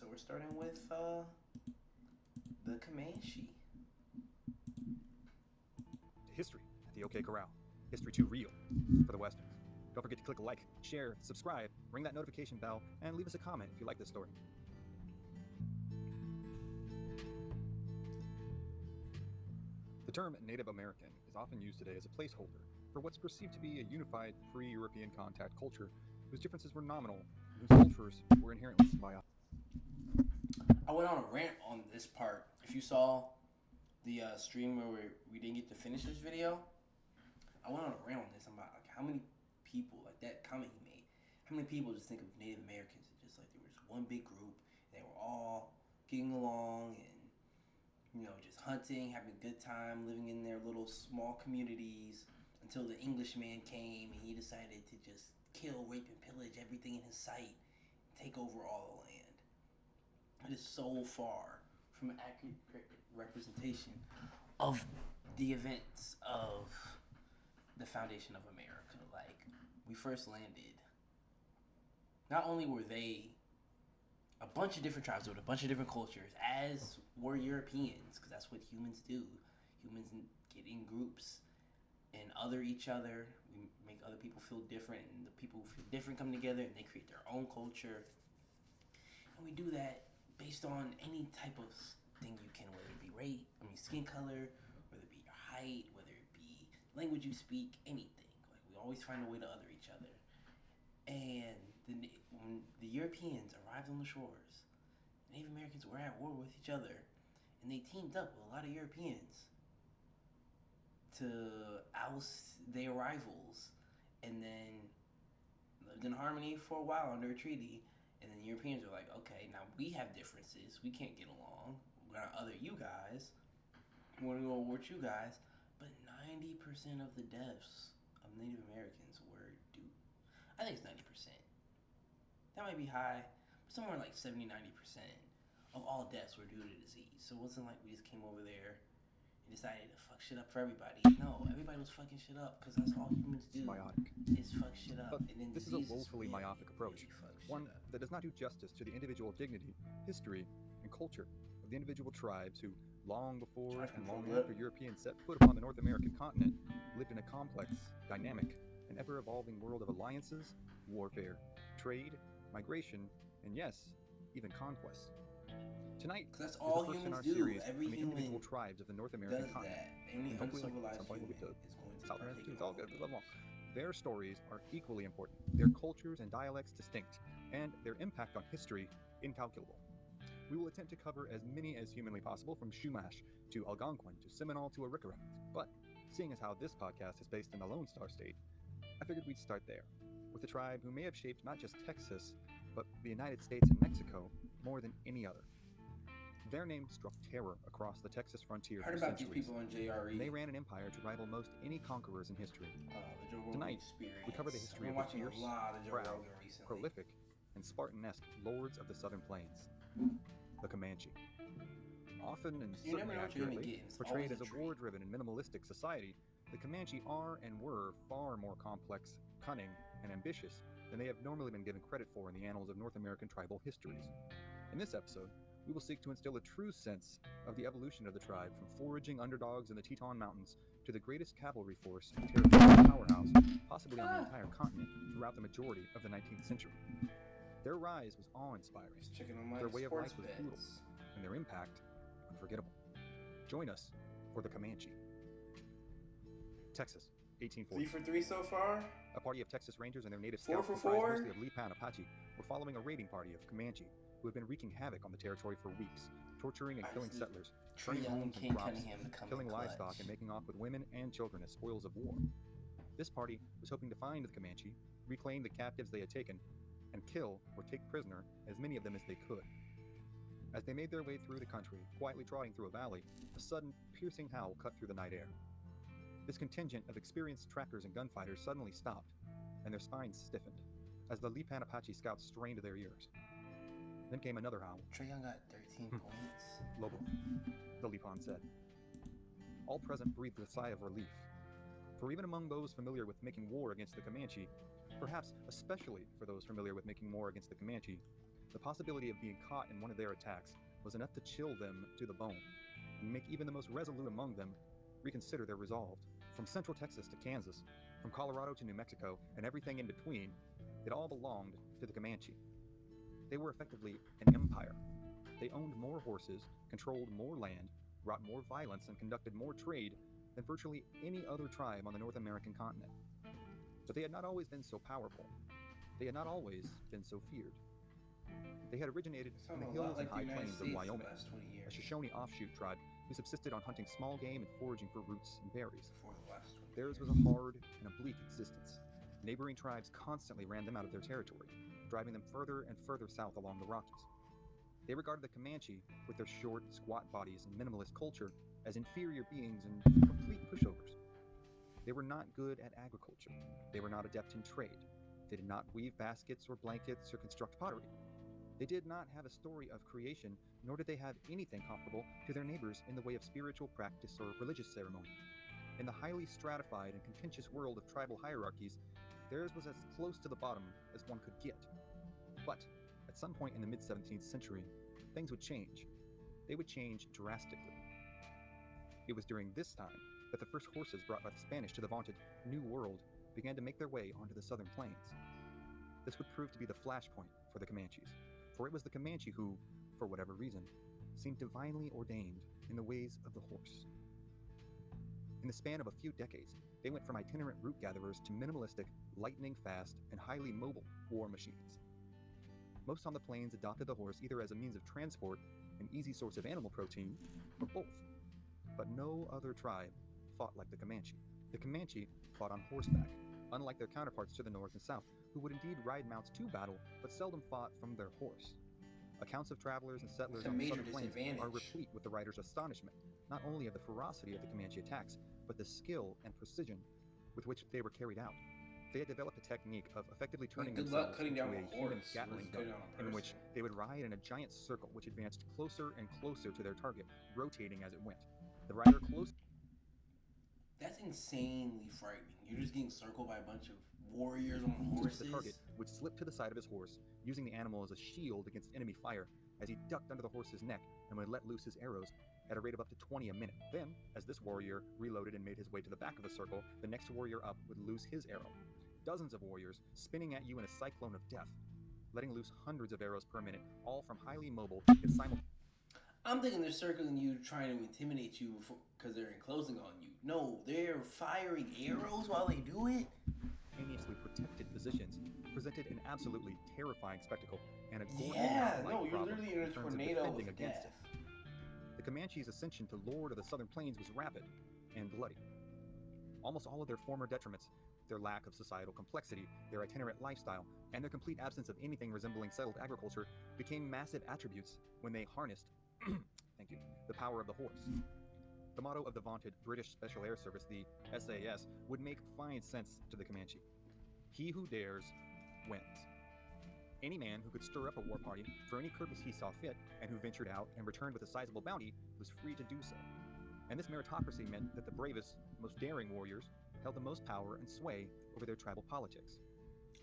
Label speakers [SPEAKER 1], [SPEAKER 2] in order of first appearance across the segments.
[SPEAKER 1] So we're starting with the Comanche.
[SPEAKER 2] History at the OK Corral. History too real for the Westerns. Don't forget to click like, share, subscribe, ring that notification bell, and leave us a comment if you like this story. The term Native American is often used today as a placeholder for what's perceived to be a unified pre-European contact culture whose differences were nominal and whose cultures were inherently symbiotic.
[SPEAKER 1] I went on a rant on this part. If you saw the stream where we didn't get to finish this video, I went on a rant on this about like how many people, like that comment he made, how many people just think of Native Americans as just like there was one big group and they were all getting along and just hunting, having a good time, living in their little small communities until the Englishman came and he decided to just kill, rape, and pillage everything in his sight and take over all the land. It is so far from an accurate representation of the events of the foundation of America. Like, we first landed, not only were they a bunch of different tribes with a bunch of different cultures, as were Europeans, because that's what humans do. Humans get in groups and other each other. We make other people feel different, and the people who feel different come together and they create their own culture. And we do that based on any type of thing you can, whether it be skin color, whether it be your height, whether it be language you speak, anything. Like, we always find a way to other each other. And when the Europeans arrived on the shores, Native Americans were at war with each other, and they teamed up with a lot of Europeans to oust their rivals, and then lived in harmony for a while under a treaty. And then the Europeans were like, okay, now we have differences. We can't get along. We're going to other you guys. We're going to go with you guys. But 90% of the deaths of Native Americans were due. I think it's 90%. That might be high. But somewhere like 70, 90% of all deaths were due to disease. So it wasn't like we just came over there and decided to fuck shit up for everybody. No, everybody was fucking shit up because that's all humans do.
[SPEAKER 2] Symbiotic.
[SPEAKER 1] Is fuck shit up.
[SPEAKER 2] But
[SPEAKER 1] and then
[SPEAKER 2] this is a woefully myopic approach, one that does not do justice to the individual dignity, history, and culture of the individual tribes who, long before and long after Europeans set foot upon the North American continent, lived in a complex, dynamic, and ever-evolving world of alliances, warfare, trade, migration, and yes, even conquest. Tonight,
[SPEAKER 1] that's all
[SPEAKER 2] is the first in
[SPEAKER 1] humans
[SPEAKER 2] our
[SPEAKER 1] do.
[SPEAKER 2] series
[SPEAKER 1] Every
[SPEAKER 2] on the
[SPEAKER 1] human
[SPEAKER 2] individual tribes of the North American
[SPEAKER 1] does
[SPEAKER 2] continent.
[SPEAKER 1] that. Any
[SPEAKER 2] And hopefully,
[SPEAKER 1] uncivilized
[SPEAKER 2] at some point, we'll get to
[SPEAKER 1] human is going to
[SPEAKER 2] South America too.
[SPEAKER 1] partake
[SPEAKER 2] It's all
[SPEAKER 1] in
[SPEAKER 2] good.
[SPEAKER 1] all
[SPEAKER 2] We love them
[SPEAKER 1] of
[SPEAKER 2] all. Their stories are equally important, their cultures and dialects distinct, and their impact on history incalculable. We will attempt to cover as many as humanly possible, from Chumash to Algonquin to Seminole to Arikara. But seeing as how this podcast is based in the Lone Star State, I figured we'd start there, with a tribe who may have shaped not just Texas, but the United States and Mexico more than any other. Their name struck terror across the Texas frontier
[SPEAKER 1] Heard
[SPEAKER 2] for
[SPEAKER 1] about
[SPEAKER 2] centuries.
[SPEAKER 1] these people on JRE.
[SPEAKER 2] And they ran an empire to rival most any conquerors in history. Tonight, we cover the history of the fierce, proud, prolific, and Spartan-esque lords of the Southern Plains, the Comanche. Often and certainly accurately portrayed as a war-driven and minimalistic society, the Comanche are and were far more complex, cunning, and ambitious than they have normally been given credit for in the annals of North American tribal histories. In this episode, we will seek to instill a true sense of the evolution of the tribe, from foraging underdogs in the Teton Mountains to the greatest cavalry force and territorial powerhouse possibly on the entire continent throughout the majority of the 19th century. Their rise was awe-inspiring, their way of life was brutal, and their impact unforgettable. Join us for the Comanche. Texas, 1840.
[SPEAKER 1] 3 for 3 so far?
[SPEAKER 2] A party of Texas Rangers and their native
[SPEAKER 1] 4
[SPEAKER 2] scouts,
[SPEAKER 1] for
[SPEAKER 2] comprised
[SPEAKER 1] 4?
[SPEAKER 2] mostly of Lipan Apache, were following a raiding party of Comanche who had been wreaking havoc on the territory for weeks, torturing and killing settlers, burning homes and crops, killing livestock, and making off with women and children as spoils of war. This party was hoping to find the Comanche, reclaim the captives they had taken, and kill or take prisoner as many of them as they could. As they made their way through the country, quietly trotting through a valley, a sudden, piercing howl cut through the night air. This contingent of experienced trackers and gunfighters suddenly stopped, and their spines stiffened, as the Lipan Apache scouts strained their ears. Then came another howl.
[SPEAKER 1] Trae Young got 13 points.
[SPEAKER 2] Lobo, the Lipan said. All present breathed a sigh of relief, for even among those familiar with making war against the Comanche, perhaps especially for those familiar with making war against the Comanche, The possibility of being caught in one of their attacks was enough to chill them to the bone, and make even the most resolute among them reconsider their resolve. From central Texas to Kansas, from Colorado to New Mexico, and everything in between, it all belonged to the Comanche. They were effectively an empire. They owned more horses, controlled more land, wrought more violence, and conducted more trade than virtually any other tribe on the North American continent. But they had not always been so powerful. They had not always been so feared. They had originated in the hills and high plains of Wyoming, a Shoshone offshoot tribe who subsisted on hunting small game and foraging for roots and berries. Theirs was a hard and a bleak existence. Neighboring tribes constantly ran them out of their territory, driving them further and further south along the Rockies. They regarded the Comanche, with their short, squat bodies and minimalist culture, as inferior beings and complete pushovers. They were not good at agriculture. They were not adept in trade. They did not weave baskets or blankets or construct pottery. They did not have a story of creation, nor did they have anything comparable to their neighbors in the way of spiritual practice or religious ceremony. In the highly stratified and contentious world of tribal hierarchies, theirs was as close to the bottom as one could get. But at some point in the mid-17th century, things would change. They would change drastically. It was during this time that the first horses brought by the Spanish to the vaunted New World began to make their way onto the southern plains. This would prove to be the flashpoint for the Comanches, for it was the Comanche who, for whatever reason, seemed divinely ordained in the ways of the horse. In the span of a few decades, they went from itinerant root gatherers to minimalistic, lightning-fast, and highly mobile war machines. Most on the plains adopted the horse either as a means of transport, an easy source of animal protein, or both. But no other tribe fought like the Comanche. The Comanche fought on horseback, unlike their counterparts to the north and south, who would indeed ride mounts to battle, but seldom fought from their horse. Accounts of travelers and settlers on the southern plains are replete with the writer's astonishment, not only of the ferocity of the Comanche attacks, but the skill and precision with which they were carried out. They had developed a technique of effectively turning themselves into a human Gatling gun, in which they would ride in a giant circle which advanced closer and closer to their target, rotating as it went. The rider close.
[SPEAKER 1] That's insanely frightening. You're just getting circled by a bunch of warriors on horses.
[SPEAKER 2] The target would slip to the side of his horse, using the animal as a shield against enemy fire, as he ducked under the horse's neck and would let loose his arrows at a rate of up to 20 a minute. Then, as this warrior reloaded and made his way to the back of the circle, the next warrior up would loose his arrow. Dozens of warriors spinning at you in a cyclone of death, letting loose hundreds of arrows per minute, all from highly mobile and simultaneously.
[SPEAKER 1] I'm thinking they're circling you, trying to intimidate you because they're enclosing on you. No, they're firing arrows while they do it.
[SPEAKER 2] Protected positions presented an absolutely terrifying spectacle, and a
[SPEAKER 1] you're literally in a tornado of death.
[SPEAKER 2] The Comanche's ascension to Lord of the Southern Plains was rapid and bloody. Almost all of their former detriments, their lack of societal complexity, their itinerant lifestyle, and their complete absence of anything resembling settled agriculture, became massive attributes when they harnessed the power of the horse. The motto of the vaunted British Special Air Service, the SAS, would make fine sense to the Comanche. He who dares, wins. Any man who could stir up a war party for any purpose he saw fit, and who ventured out and returned with a sizable bounty, was free to do so. And this meritocracy meant that the bravest, most daring warriors held the most power and sway over their tribal politics.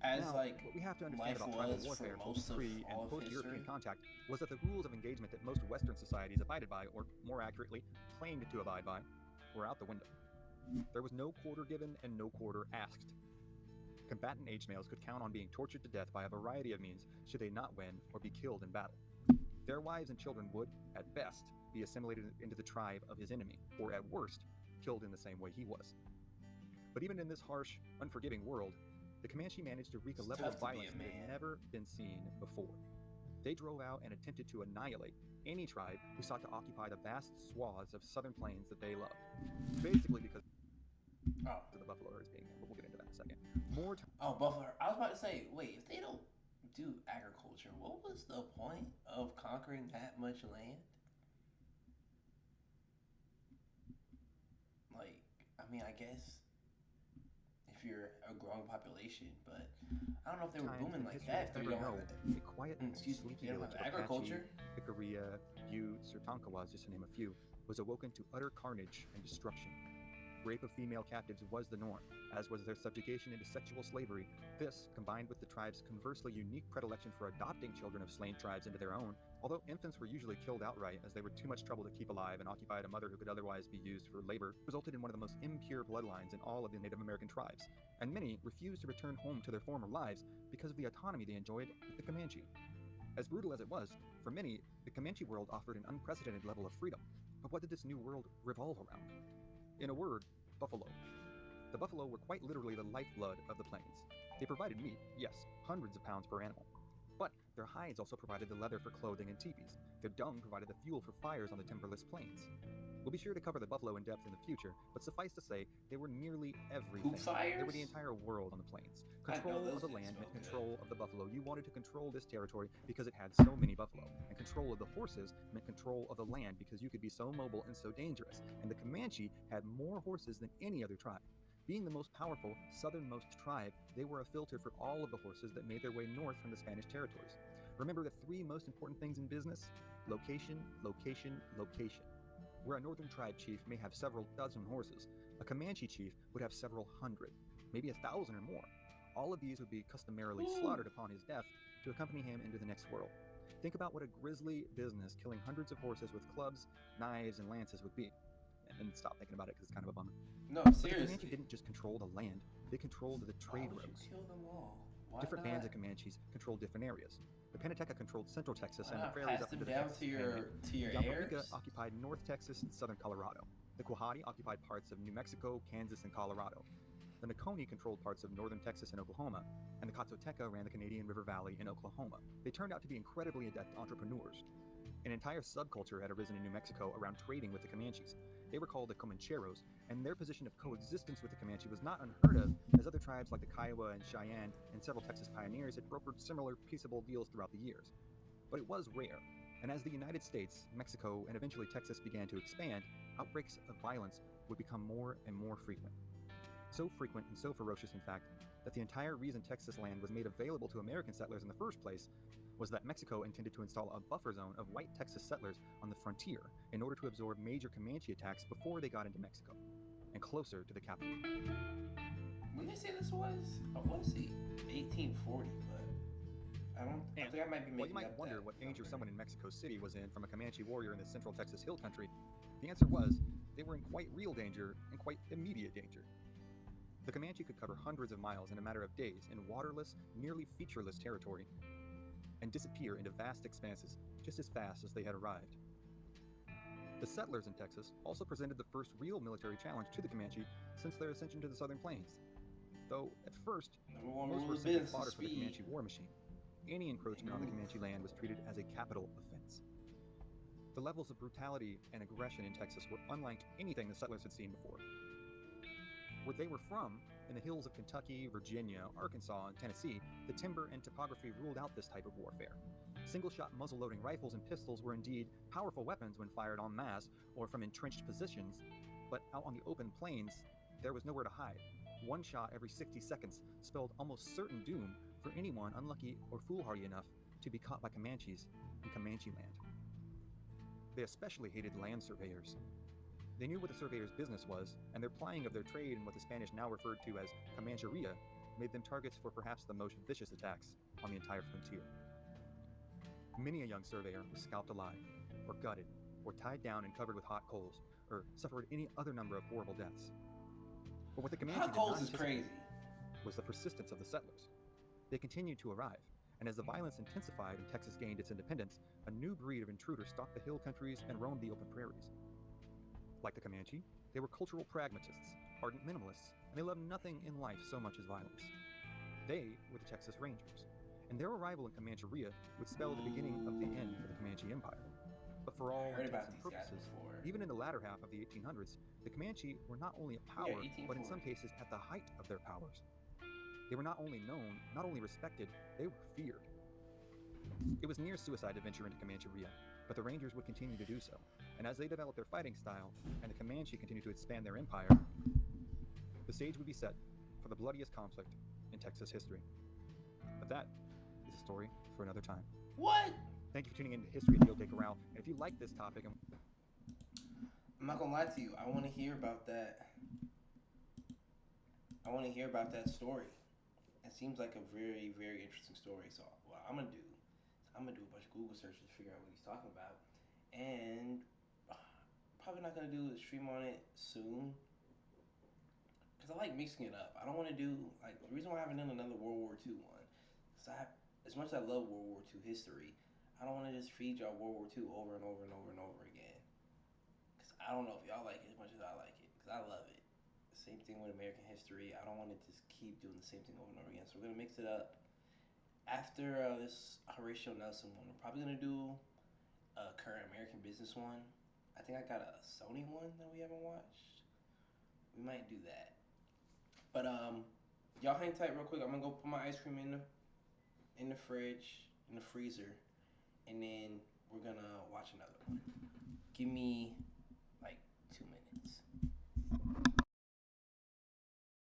[SPEAKER 2] What we have to understand about tribal warfare, post-pre and post-European contact, was that the rules of engagement that most Western societies abided by, or more accurately, claimed to abide by, were out the window. There was no quarter given and no quarter asked. Combatant age males could count on being tortured to death by a variety of means should they not win or be killed in battle. Their wives and children would, at best, be assimilated into the tribe of his enemy, or at worst, killed in the same way he was. But even in this harsh, unforgiving world, the Comanche managed to wreak a level of violence that had never been seen before. They drove out and attempted to annihilate any tribe who sought to occupy the vast swaths of southern plains that they loved. Basically because of the buffalo herds being there, but we'll get into that in a second.
[SPEAKER 1] Buffalo. I was about to say, wait, if they don't do agriculture, what was the point of conquering that much land? I guess if you're a growing population, but I don't know if they were booming like that. If they don't have
[SPEAKER 2] a quiet, sleepy village of
[SPEAKER 1] agriculture,
[SPEAKER 2] Picaria, Utes, or Tonkawas, just to name a few, was awoken to utter carnage and destruction. Rape of female captives was the norm, as was their subjugation into sexual slavery. This, combined with the tribe's conversely unique predilection for adopting children of slain tribes into their own, although infants were usually killed outright as they were too much trouble to keep alive and occupied a mother who could otherwise be used for labor, resulted in one of the most impure bloodlines in all of the Native American tribes, and many refused to return home to their former lives because of the autonomy they enjoyed with the Comanche. As brutal as it was, for many, the Comanche world offered an unprecedented level of freedom. But what did this new world revolve around? In a word, buffalo. The buffalo were quite literally the lifeblood of the plains. They provided meat, yes, hundreds of pounds per animal. But their hides also provided the leather for clothing and teepees. Their dung provided the fuel for fires on the timberless plains. We'll be sure to cover the buffalo in depth in the future, but suffice to say, they were nearly everything. They were the entire world on the plains. Control of the land meant control of the buffalo. You wanted to control this territory because it had so many buffalo. And control of the horses meant control of the land because you could be so mobile and so dangerous. And the Comanche had more horses than any other tribe. Being the most powerful, southernmost tribe, they were a filter for all of the horses that made their way north from the Spanish territories. Remember the three most important things in business? Location, location, location. Where a northern tribe chief may have several dozen horses, a Comanche chief would have several hundred, maybe 1,000 or more. All of these would be customarily slaughtered upon his death to accompany him into the next world. Think about what a grisly business killing hundreds of horses with clubs, knives, and lances would be. And then stop thinking about it because it's kind of a bummer.
[SPEAKER 1] No,
[SPEAKER 2] but
[SPEAKER 1] seriously.
[SPEAKER 2] The Comanche didn't just control the land, they controlled the trade routes.
[SPEAKER 1] Kill them all?
[SPEAKER 2] Different bands of Comanches controlled different areas. The Penateca controlled central Texas and the prairies up into the Texas Panhandle. The Yamarica occupied North Texas and southern Colorado. The Quahati occupied parts of New Mexico, Kansas, and Colorado. The Nakoni controlled parts of northern Texas and Oklahoma, and the Katsoteca ran the Canadian River Valley in Oklahoma. They turned out to be incredibly adept entrepreneurs. An entire subculture had arisen in New Mexico around trading with the Comanches. They were called the Comancheros, and their position of coexistence with the Comanche was not unheard of, as other tribes like the Kiowa and Cheyenne and several Texas pioneers had brokered similar peaceable deals throughout the years. But it was rare, and as the United States, Mexico, and eventually Texas began to expand, outbreaks of violence would become more and more frequent. So frequent and so ferocious, in fact, that the entire reason Texas land was made available to American settlers in the first place was that Mexico intended to install a buffer zone of white Texas settlers on the frontier in order to absorb major Comanche attacks before they got into Mexico, and closer to the capital.
[SPEAKER 1] When they say this was, I want to say 1840, but I think I might be making
[SPEAKER 2] Well, you might
[SPEAKER 1] up
[SPEAKER 2] wonder
[SPEAKER 1] that
[SPEAKER 2] what danger
[SPEAKER 1] number.
[SPEAKER 2] someone in Mexico City was in from a Comanche warrior in the central Texas hill country. The answer was, they were in quite real danger and quite immediate danger. The Comanche could cover hundreds of miles in a matter of days in waterless, nearly featureless territory, and disappear into vast expanses just as fast as they had arrived. The settlers in Texas also presented the first real military challenge to the Comanche since their ascension to the southern plains. Though, at first, most were simply fodder for the Comanche war machine. Any encroachment on the Comanche land was treated as a capital offense. The levels of brutality and aggression in Texas were unlike anything the settlers had seen before. Where they were from, in the hills of Kentucky, Virginia, Arkansas, and Tennessee, the timber and topography ruled out this type of warfare. Single-shot muzzle-loading rifles and pistols were indeed powerful weapons when fired en masse or from entrenched positions, but out on the open plains, there was nowhere to hide. One shot every 60 seconds spelled almost certain doom for anyone unlucky or foolhardy enough to be caught by Comanches in Comanche land. They especially hated land surveyors. They knew what the surveyor's business was, and their plying of their trade in what the Spanish now referred to as Comancheria made them targets for perhaps the most vicious attacks on the entire frontier. Many a young surveyor was scalped alive, or gutted, or tied down and covered with hot coals, or suffered any other number of horrible deaths. But what the Comanche did not anticipate was the persistence of the settlers. They continued to arrive, and as the violence intensified and Texas gained its independence, a new breed of intruder stalked the hill countries and roamed the open prairies. Like the Comanche, they were cultural pragmatists, ardent minimalists, and they loved nothing in life so much as violence. They were the Texas Rangers, and their arrival in Comancheria would spell the beginning of the end for the Comanche Empire. But for all intents and purposes, even in the latter half of the 1800s, the Comanche were not only a power, but in some cases at the height of their powers. They were not only known, not only respected, they were feared. It was near suicide to venture into Comancheria, but the Rangers would continue to do so, and as they developed their fighting style, and the Comanche continued to expand their empire, the stage would be set for the bloodiest conflict in Texas history. But that is a story for another time.
[SPEAKER 1] What?
[SPEAKER 2] Thank you for tuning in to History and You'll Take Around, and if you like this topic,
[SPEAKER 1] I'm not gonna lie to you, I want to hear about that I want to hear about that story. It seems like a very, very interesting story. So what I'm gonna do a bunch of Google searches to figure out what he's talking about, and probably not gonna do a stream on it soon because I like mixing it up. I don't want to do like the reason why I haven't done another World War II one, because as much as I love World War II history, I don't want to just feed y'all World War II over and over and over and over again. Because I don't know if y'all like it as much as I like it, because I love it. Same thing with American history. I don't want to just keep doing the same thing over and over again. So we're gonna mix it up. After this Horatio Nelson one, we're probably gonna do a current American business one. I think I got a Sony one that we haven't watched. We might do that. But y'all hang tight real quick. I'm gonna go put my ice cream in the fridge, in the freezer, and then we're gonna watch another one. Give me like 2 minutes.